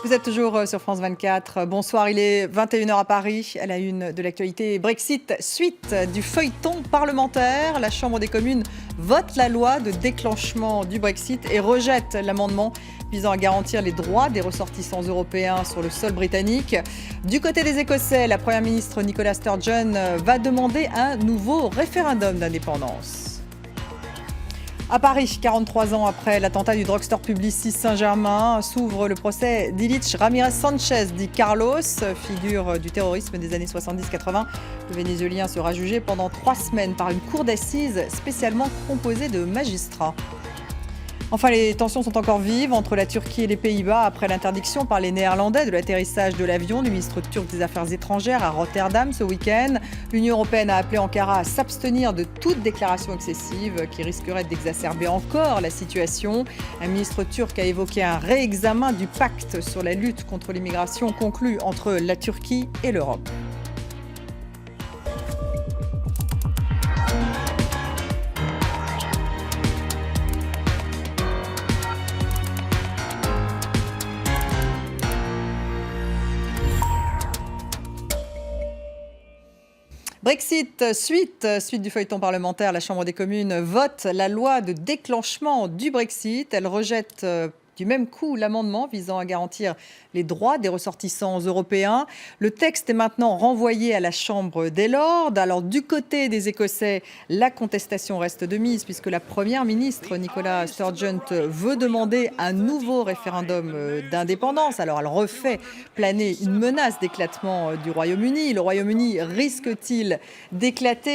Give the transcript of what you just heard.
Vous êtes toujours sur France 24. Bonsoir, il est 21h à Paris. À la une de l'actualité, Brexit, suite du feuilleton parlementaire. La Chambre des communes vote la loi de déclenchement du Brexit et rejette l'amendement visant à garantir les droits des ressortissants européens sur le sol britannique. Du côté des Écossais, la Première ministre Nicola Sturgeon va demander un nouveau référendum d'indépendance. À Paris, 43 ans après l'attentat du drugstore Publicis Saint-Germain, s'ouvre le procès d'Ilich Ramirez Sanchez, dit Carlos, figure du terrorisme des années 70-80. Le Vénézuélien sera jugé pendant 3 semaines par une cour d'assises spécialement composée de magistrats. Enfin, les tensions sont encore vives entre la Turquie et les Pays-Bas après l'interdiction par les Néerlandais de l'atterrissage de l'avion du ministre turc des Affaires étrangères à Rotterdam ce week-end. L'Union européenne a appelé Ankara à s'abstenir de toute déclaration excessive qui risquerait d'exacerber encore la situation. Un ministre turc a évoqué un réexamen du pacte sur la lutte contre l'immigration conclu entre la Turquie et l'Europe. Brexit, suite du feuilleton parlementaire, la Chambre des communes vote la loi de déclenchement du Brexit. Elle rejette du même coup l'amendement visant à garantir les droits des ressortissants européens. Le texte est maintenant renvoyé à la Chambre des Lords. Alors du côté des Écossais, la contestation reste de mise puisque la Première ministre Nicola Sturgeon veut demander un nouveau référendum d'indépendance. Alors elle refait planer une menace d'éclatement du Royaume-Uni. Le Royaume-Uni risque-t-il d'éclater ?